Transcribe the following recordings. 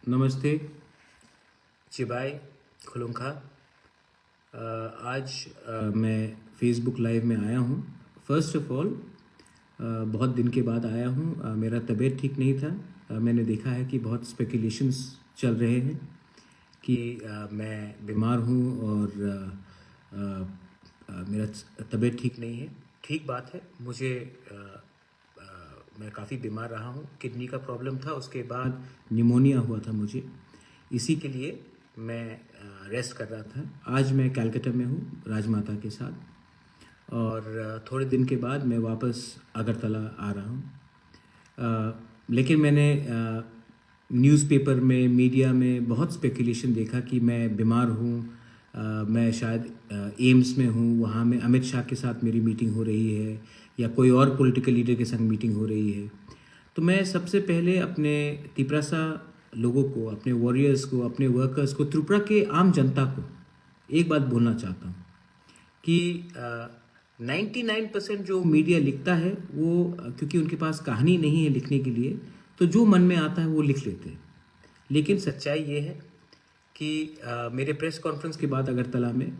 नमस्ते चिबाई खुलुंखा। आज मैं फेसबुक लाइव में आया हूँ। फर्स्ट ऑफ ऑल बहुत दिन के बाद आया हूँ। मेरा तबीयत ठीक नहीं था। मैंने देखा है कि बहुत स्पेकुलेशंस चल रहे हैं कि मैं बीमार हूँ और मेरा तबीयत ठीक नहीं है। ठीक बात है। मैं काफ़ी बीमार रहा हूँ। किडनी का प्रॉब्लम था, उसके बाद निमोनिया हुआ था मुझे। इसी के लिए मैं रेस्ट कर रहा था। आज मैं कलकत्ता में हूँ राजमाता के साथ और थोड़े दिन के बाद मैं वापस अगरतला आ रहा हूँ। लेकिन मैंने न्यूज़पेपर में, मीडिया में बहुत स्पेकुलेशन देखा कि मैं बीमार हूँ। मैं शायद एम्स में हूँ, वहाँ में अमित शाह के साथ मेरी मीटिंग हो रही है या कोई और पॉलिटिकल लीडर के संग मीटिंग हो रही है। तो मैं सबसे पहले अपने तिपरासा लोगों को, अपने वॉरियर्स को, अपने वर्कर्स को, त्रिपुरा के आम जनता को एक बात बोलना चाहता हूँ कि 99% जो मीडिया लिखता है वो क्योंकि उनके पास कहानी नहीं है लिखने के लिए, तो जो मन में आता है वो लिख लेते हैं। लेकिन सच्चाई ये है कि मेरे प्रेस कॉन्फ्रेंस के बाद अगरतला में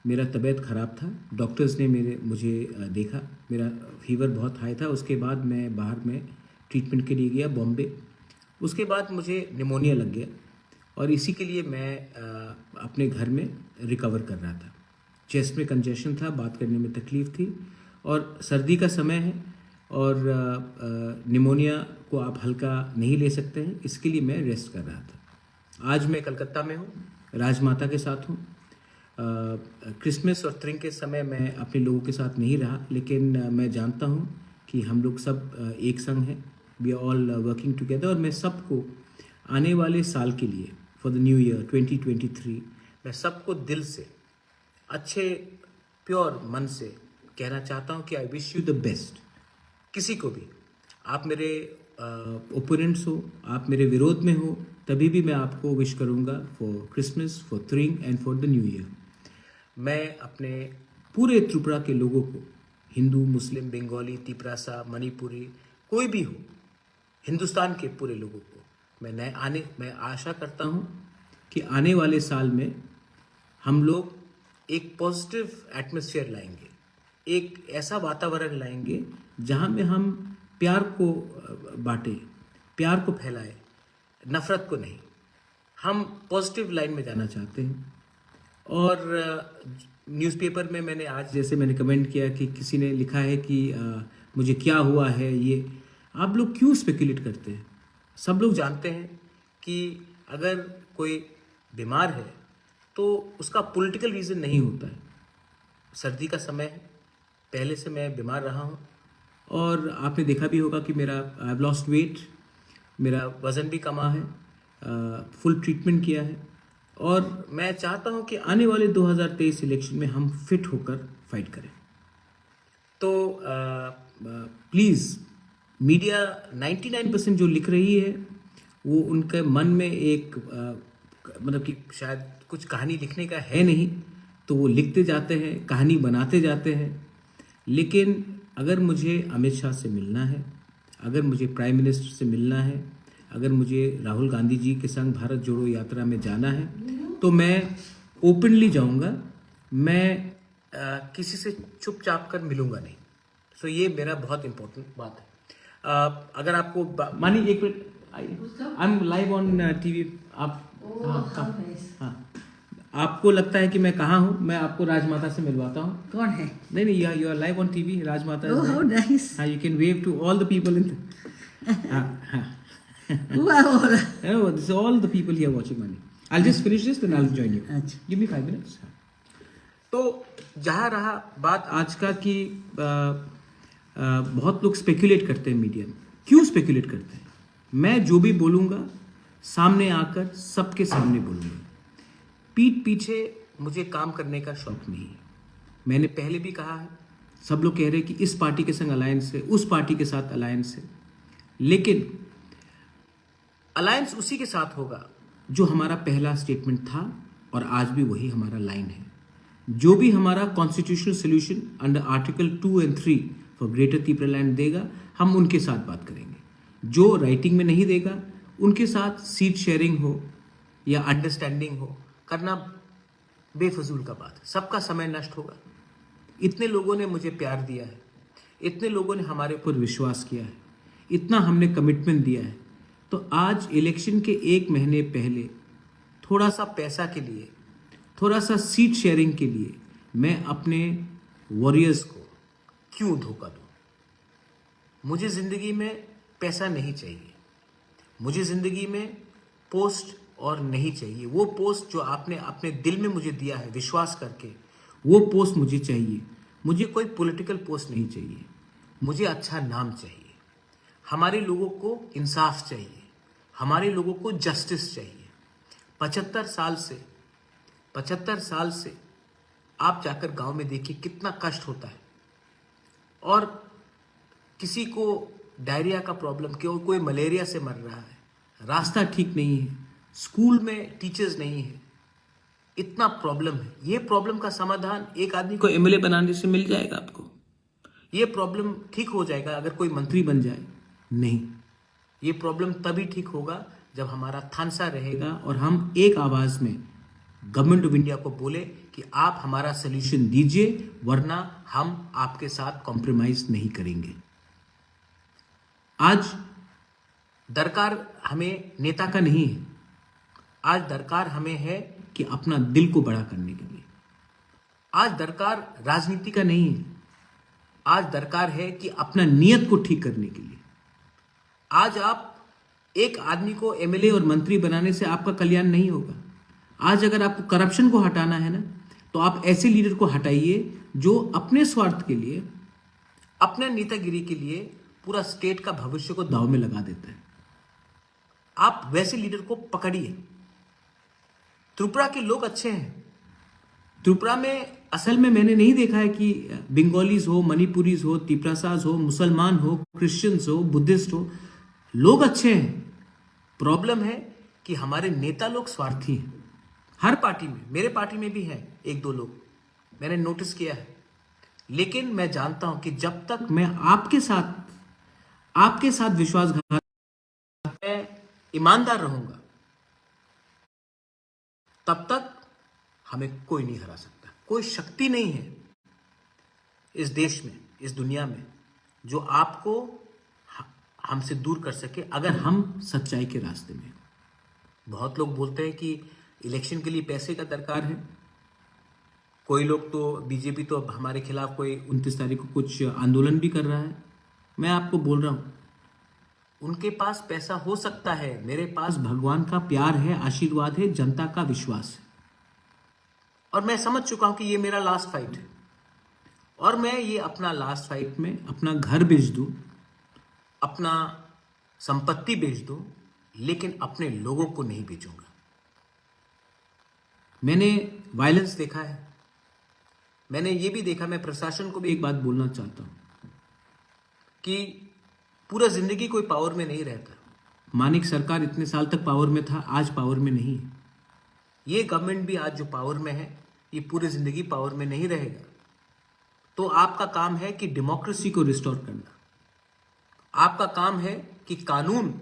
मेरा तबीयत ख़राब था। डॉक्टर्स ने मुझे देखा, मेरा फीवर बहुत हाई था। उसके बाद मैं बाहर में ट्रीटमेंट के लिए गया बॉम्बे। उसके बाद मुझे निमोनिया लग गया और इसी के लिए मैं अपने घर में रिकवर कर रहा था। चेस्ट में कंजेशन था, बात करने में तकलीफ़ थी और सर्दी का समय है और निमोनिया को आप हल्का नहीं ले सकते हैं, इसके लिए मैं रेस्ट कर रहा था। आज मैं कलकत्ता में हूँ, राजमाता के साथ हूँ। क्रिसमस और त्रिंग के समय मैं अपने लोगों के साथ नहीं रहा, लेकिन मैं जानता हूँ कि हम लोग सब एक संग हैं। We are all working together और मैं सबको आने वाले साल के लिए, फॉर द न्यू ईयर 2023, मैं सबको दिल से, अच्छे प्योर मन से कहना चाहता हूँ कि I wish you the best. किसी को भी, आप मेरे ओपोनेंट्स हो, आप मेरे विरोध में हो, तभी भी मैं आपको विश करूँगा फॉर क्रिसमस, फॉर त्रिंग and for the new year. मैं अपने पूरे त्रिपुरा के लोगों को, हिंदू, मुस्लिम, बंगाली, तिपरासा, मणिपुरी, कोई भी हो, हिंदुस्तान के पूरे लोगों को मैं आशा करता हूँ कि आने वाले साल में हम लोग एक पॉजिटिव एटमॉस्फेयर लाएंगे, एक ऐसा वातावरण लाएंगे जहाँ में हम प्यार को बांटें, प्यार को फैलाएं, नफ़रत को नहीं। हम पॉजिटिव लाइन में जाना चाहते हैं। और न्यूज़पेपर में मैंने आज, जैसे मैंने कमेंट किया कि किसी ने लिखा है कि मुझे क्या हुआ है, ये आप लोग क्यों स्पेकुलेट करते हैं? सब लोग जानते हैं कि अगर कोई बीमार है तो उसका पॉलिटिकल रीज़न नहीं होता है। सर्दी का समय है, पहले से मैं बीमार रहा हूँ और आपने देखा भी होगा कि मेरा आई हैव लॉस्ट वेट, मेरा वज़न भी कमा है, फुल ट्रीटमेंट किया है और मैं चाहता हूँ कि आने वाले 2023 इलेक्शन में हम फिट होकर फाइट करें। तो प्लीज़, मीडिया 99% जो लिख रही है वो उनके मन में एक मतलब कि शायद कुछ कहानी लिखने का है नहीं, तो वो लिखते जाते हैं, कहानी बनाते जाते हैं। लेकिन अगर मुझे अमित शाह से मिलना है, अगर मुझे प्राइम मिनिस्टर से मिलना है, अगर मुझे राहुल गांधी जी के संग भारत जोड़ो यात्रा में जाना है, तो मैं ओपनली जाऊंगा। मैं किसी से चुपचाप कर मिलूंगा नहीं। सो ये मेरा बहुत इम्पोर्टेंट बात है। अगर आपको मानी, एक minute, I am live on TV. आप हाँ, आपको लगता है कि मैं कहाँ हूँ, मैं आपको राजमाता से मिलवाता हूँ। कौन है? नहीं, you are live on TV, Rajmata. Oh, how nice. हाँ, you can wave to all the people in Who are all? No, this is all the people here watching money. I'll just finish this, then I'll join you. अच्छा। Give me 5 minutes. तो जहाँ रहा बात आज का कि बहुत लोग स्पेकुलेट करते हैं मीडिया में। क्यों स्पेकुलेट करते हैं? मैं जो भी बोलूँगा सामने आकर सबके सामने बोलूँगा। पीठ पीछे मुझे काम करने का शौक नहीं है। मैंने पहले भी कहा है, सब लोग कह रहे हैं कि इस पार्टी के संग अलायंस है, उस पार्टी के साथ अलायंस है, लेकिन अलायंस उसी के साथ होगा जो हमारा पहला स्टेटमेंट था और आज भी वही हमारा लाइन है। जो भी हमारा कॉन्स्टिट्यूशनल सोल्यूशन अंडर आर्टिकल 2 और 3 फॉर ग्रेटर त्रिपुरा लैंड देगा, हम उनके साथ बात करेंगे। जो राइटिंग में नहीं देगा उनके साथ सीट शेयरिंग हो या अंडरस्टैंडिंग हो करना बेफजूल का बात है। सबका समय नष्ट होगा। इतने लोगों ने मुझे प्यार दिया है, इतने लोगों ने हमारे ऊपर विश्वास किया है, इतना हमने कमिटमेंट दिया है, तो आज इलेक्शन के 1 महीने पहले थोड़ा सा पैसा के लिए, थोड़ा सा सीट शेयरिंग के लिए मैं अपने वॉरियर्स को क्यों धोखा दूं? मुझे जिंदगी में पैसा नहीं चाहिए, मुझे जिंदगी में पोस्ट और नहीं चाहिए। वो पोस्ट जो आपने अपने दिल में मुझे दिया है विश्वास करके, वो पोस्ट मुझे चाहिए। मुझे कोई पॉलिटिकल पोस्ट नहीं चाहिए, मुझे अच्छा नाम चाहिए। हमारे लोगों को इंसाफ चाहिए, हमारे लोगों को जस्टिस चाहिए। 75 साल से आप जाकर गांव में देखिए कितना कष्ट होता है। और किसी को डायरिया का प्रॉब्लम, कोई मलेरिया से मर रहा है, रास्ता ठीक नहीं है, स्कूल में टीचर्स नहीं है, इतना प्रॉब्लम है। ये प्रॉब्लम का समाधान एक आदमी को एमएलए बनाने से मिल जाएगा आपको? ये प्रॉब्लम ठीक हो जाएगा अगर कोई मंत्री बन जाए? नहीं, ये प्रॉब्लम तभी ठीक होगा जब हमारा थानसा रहेगा और हम एक आवाज में गवर्नमेंट ऑफ इंडिया को बोले कि आप हमारा सोल्यूशन दीजिए, वरना हम आपके साथ कॉम्प्रोमाइज नहीं करेंगे। आज दरकार हमें नेता का नहीं है, आज दरकार हमें है कि अपना दिल को बड़ा करने के लिए। आज दरकार राजनीति का नहीं है, आज दरकार है कि अपना नियत को ठीक करने के लिए। आज आप एक आदमी को एमएलए और मंत्री बनाने से आपका कल्याण नहीं होगा। आज अगर आपको करप्शन को हटाना है ना, तो आप ऐसे लीडर को हटाइए जो अपने स्वार्थ के लिए, अपने नेतागिरी के लिए पूरा स्टेट का भविष्य को दांव में लगा देता है। आप वैसे लीडर को पकड़िए। त्रिपुरा के लोग अच्छे हैं। त्रिपुरा में असल में मैंने नहीं देखा है कि बंगालीज हो, मणिपुरीज हो, तिपरासाज हो, मुसलमान हो, क्रिश्चियंस हो, बुद्धिस्ट हो, लोग अच्छे हैं। प्रॉब्लम है कि हमारे नेता लोग स्वार्थी हैं। हर पार्टी में, मेरे पार्टी में भी है 1-2 लोग, मैंने नोटिस किया है। लेकिन मैं जानता हूं कि जब तक मैं आपके साथ विश्वासघात, मैं ईमानदार रहूंगा, तब तक हमें कोई नहीं हरा सकता। कोई शक्ति नहीं है इस देश में, इस दुनिया में, जो आपको हमसे दूर कर सके अगर हम सच्चाई के रास्ते में। बहुत लोग बोलते हैं कि इलेक्शन के लिए पैसे का दरकार है। कोई लोग तो, बीजेपी तो हमारे खिलाफ कोई 29 तारीख को कुछ आंदोलन भी कर रहा है। मैं आपको बोल रहा हूं, उनके पास पैसा हो सकता है, मेरे पास भगवान का प्यार है, आशीर्वाद है, जनता का विश्वास है। और मैं समझ चुका हूं कि ये मेरा लास्ट फाइट है, और मैं ये अपना लास्ट फाइट में अपना घर बेच दूं, अपना संपत्ति बेच दूं, लेकिन अपने लोगों को नहीं बेचूंगा। मैंने वायलेंस देखा है, मैंने ये भी देखा। मैं प्रशासन को भी एक बात बोलना चाहता हूं कि पूरा जिंदगी कोई पावर में नहीं रहता। मानिक सरकार इतने साल तक पावर में था, आज पावर में नहीं है। ये गवर्नमेंट भी आज जो पावर में है, ये पूरी जिंदगी पावर में नहीं रहेगा। तो आपका काम है कि डेमोक्रेसी को रिस्टोर करना। आपका काम है कि कानून,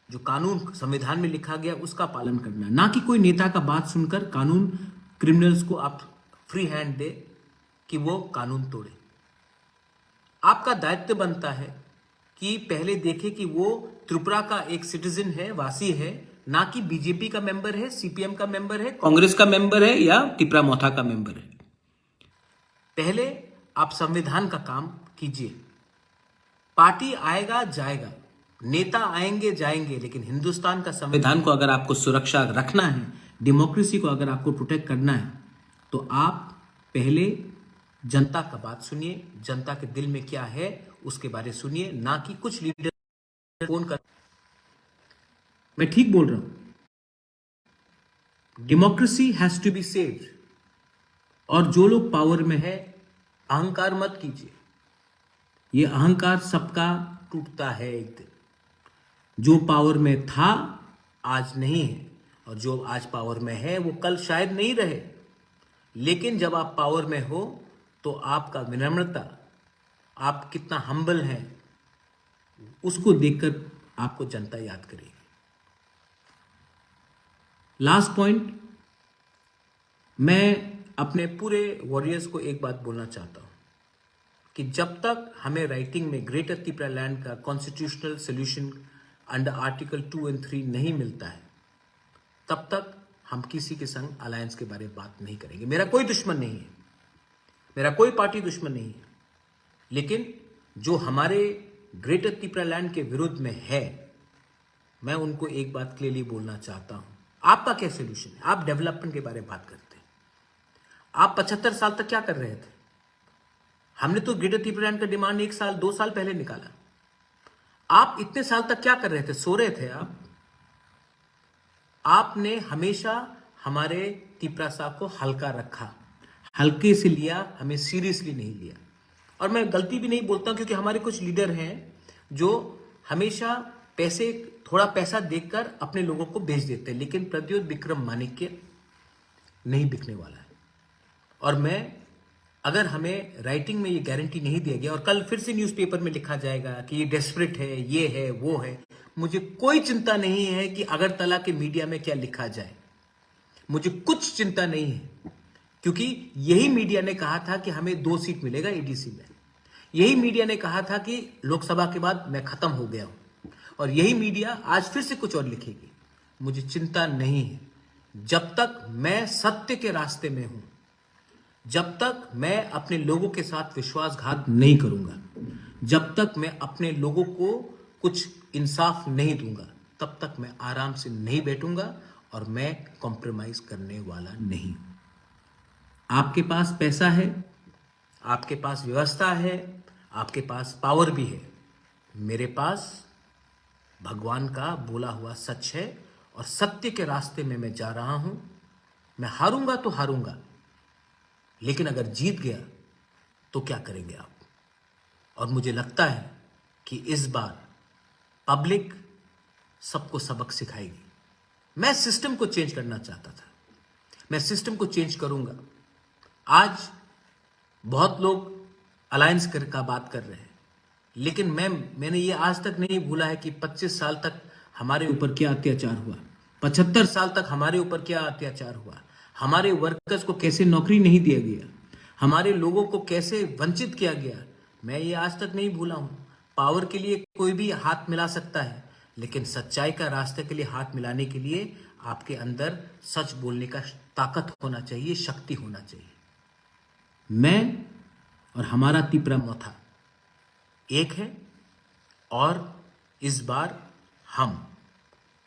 जो कानून संविधान में लिखा गया, उसका पालन करना, ना कि कोई नेता का बात सुनकर कानून क्रिमिनल्स को आप फ्री हैंड दे कि वो कानून तोड़े। आपका दायित्व बनता है कि पहले देखे कि वो त्रिपुरा का एक सिटीजन है, वासी है, ना कि बीजेपी का मेंबर है, सीपीएम का मेंबर है, कांग्रेस का मेंबर है या तिपरा मोथा का मेंबर है। पहले आप संविधान का काम कीजिए। पार्टी आएगा जाएगा, नेता आएंगे जाएंगे, लेकिन हिंदुस्तान का संविधान को अगर आपको सुरक्षा रखना है, डेमोक्रेसी को अगर आपको प्रोटेक्ट करना है, तो आप पहले जनता का बात सुनिए, जनता के दिल में क्या है उसके बारे सुनिए, ना कि कुछ लीडर फोन कर। मैं ठीक बोल रहा हूं। Democracy has to be saved. और जो लोग पावर में है, अहंकार मत कीजिए। ये अहंकार सबका टूटता है एक दिन। जो पावर में था आज नहीं है, और जो आज पावर में है वो कल शायद नहीं रहे। लेकिन जब आप पावर में हो तो आपका विनम्रता, आप कितना हम्बल हैं, उसको देखकर आपको जनता याद करेगी। लास्ट पॉइंट, मैं अपने पूरे वॉरियर्स को एक बात बोलना चाहता हूं कि जब तक हमें राइटिंग में ग्रेटर त्रिपुरा लैंड का कॉन्स्टिट्यूशनल सोल्यूशन अंडर आर्टिकल 2 और 3 नहीं मिलता है, तब तक हम किसी के संग अलायंस के बारे में बात नहीं करेंगे। मेरा कोई दुश्मन नहीं है, मेरा कोई पार्टी दुश्मन नहीं है, लेकिन जो हमारे ग्रेटर त्रिपुरा लैंड के विरुद्ध में है, मैं उनको एक बात क्लियरली बोलना चाहता हूं। आपका क्या सोल्यूशन है? आप डेवलपमेंट के बारे में बात करते हैं। आप 75 साल तक क्या कर रहे थे? हमने तो ग्रेटर त्रिपुरा लैंड का डिमांड 1 साल 2 साल पहले निकाला। आप इतने साल तक क्या कर रहे थे? सो रहे थे आप। आपने हमेशा हमारे त्रिपुरा साहब को हल्का रखा, हल्के से लिया, हमें सीरियसली नहीं लिया। और मैं गलती भी नहीं बोलता क्योंकि हमारे कुछ लीडर हैं जो हमेशा थोड़ा पैसा देखकर अपने लोगों को भेज देते हैं, लेकिन प्रद्योत विक्रम माणिक्य नहीं बिकने वाला है। और अगर हमें राइटिंग में ये गारंटी नहीं दिया गया और कल फिर से न्यूज़पेपर में लिखा जाएगा कि ये डेस्परेट है, ये है, वो है, मुझे कोई चिंता नहीं है कि अगरतला के मीडिया में क्या लिखा जाए। मुझे कुछ चिंता नहीं है, क्योंकि यही मीडिया ने कहा था कि हमें 2 सीट मिलेगा एडीसी में। यही मीडिया ने कहा था कि लोकसभा के बाद मैं खत्म हो गया हूं, और यही मीडिया आज फिर से कुछ और लिखेगी। मुझे चिंता नहीं है, जब तक मैं सत्य के रास्ते में हूं, जब तक मैं अपने लोगों के साथ विश्वासघात नहीं करूंगा, जब तक मैं अपने लोगों को कुछ इंसाफ नहीं दूंगा, तब तक मैं आराम से नहीं बैठूंगा और मैं कॉम्प्रोमाइज करने वाला नहीं हूं। आपके पास पैसा है, आपके पास व्यवस्था है, आपके पास पावर भी है। मेरे पास भगवान का बोला हुआ सच है और सत्य के रास्ते में मैं जा रहा हूं। मैं हारूंगा तो हारूंगा, लेकिन अगर जीत गया तो क्या करेंगे आप? और मुझे लगता है कि इस बार पब्लिक सबको सबक सिखाएगी। मैं सिस्टम को चेंज करना चाहता था, मैं सिस्टम को चेंज करूंगा। आज बहुत लोग अलायंस का बात कर रहे हैं, लेकिन मैंने ये आज तक नहीं भूला है कि 25 साल तक हमारे ऊपर क्या अत्याचार हुआ, 75 साल तक हमारे ऊपर क्या अत्याचार हुआ, हमारे वर्कर्स को कैसे नौकरी नहीं दिया गया, हमारे लोगों को कैसे वंचित किया गया। मैं ये आज तक नहीं भूला हूं। पावर के लिए कोई भी हाथ मिला सकता है, लेकिन सच्चाई का रास्ते के लिए हाथ मिलाने के लिए आपके अंदर सच बोलने का ताकत होना चाहिए, शक्ति होना चाहिए। मैं और हमारा त्रिपुरा मोथा एक है, और इस बार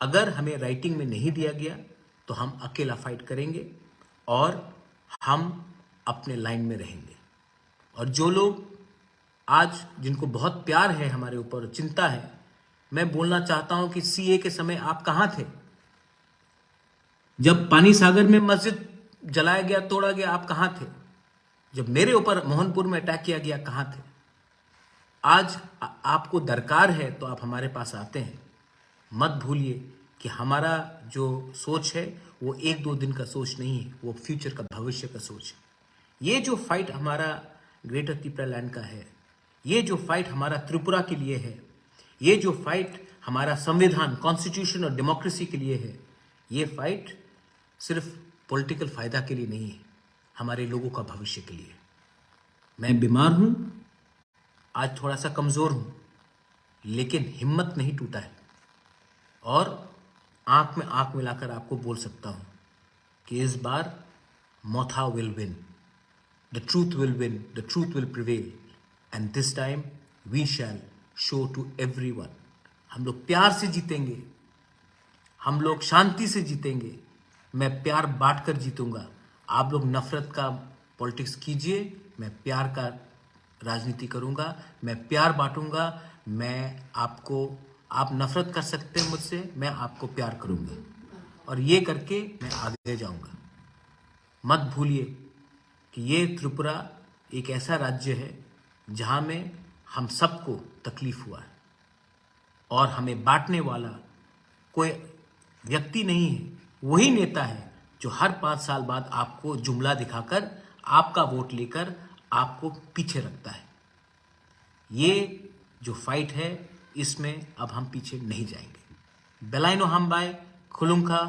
अगर हमें राइटिंग में नहीं दिया गया तो हम अकेला फाइट करेंगे और हम अपने लाइन में रहेंगे। और जो लोग आज जिनको बहुत प्यार है हमारे ऊपर, चिंता है, मैं बोलना चाहता हूं कि सीए के समय आप कहां थे? जब पानी सागर में मस्जिद जलाया गया, तोड़ा गया, आप कहां थे? जब मेरे ऊपर मोहनपुर में अटैक किया गया, कहां थे? आज आपको दरकार है तो आप हमारे पास आते हैं। मत भूलिए कि हमारा जो सोच है वो 1-2 दिन का सोच नहीं है, वो फ्यूचर का, भविष्य का सोच है। ये जो फाइट हमारा ग्रेटर त्रिपुरा लैंड का है, ये जो फाइट हमारा त्रिपुरा के लिए है, ये जो फाइट हमारा संविधान, कॉन्स्टिट्यूशन और डेमोक्रेसी के लिए है, ये फाइट सिर्फ पॉलिटिकल फायदा के लिए नहीं है, हमारे लोगों का भविष्य के लिए। मैं बीमार हूं, आज थोड़ा सा कमजोर हूं, लेकिन हिम्मत नहीं टूटा है, और आंख में आंख मिलाकर आपको बोल सकता हूं कि इस बार Motha will win, the truth will win, the truth will prevail, and this time we shall show to everyone. हम लोग प्यार से जीतेंगे, हम लोग शांति से जीतेंगे। मैं प्यार बांटकर जीतूंगा। आप लोग नफरत का पॉलिटिक्स कीजिए, मैं प्यार का राजनीति करूंगा, मैं प्यार बांटूंगा। आप नफरत कर सकते हैं मुझसे, मैं आपको प्यार करूंगा, और ये करके मैं आगे जाऊंगा। मत भूलिए कि ये त्रिपुरा एक ऐसा राज्य है जहां में हम सबको तकलीफ हुआ है, और हमें बांटने वाला कोई व्यक्ति नहीं है। वही नेता है जो हर 5 साल बाद आपको जुमला दिखाकर, आपका वोट लेकर आपको पीछे रखता है। ये जो फाइट है, इसमें अब हम पीछे नहीं जाएंगे। बेलाइनो हम bye खुलुंखा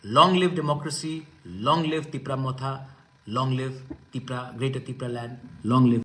Long live democracy, long live Tipra Motha, long live Tipra, Greater Tipra land, long live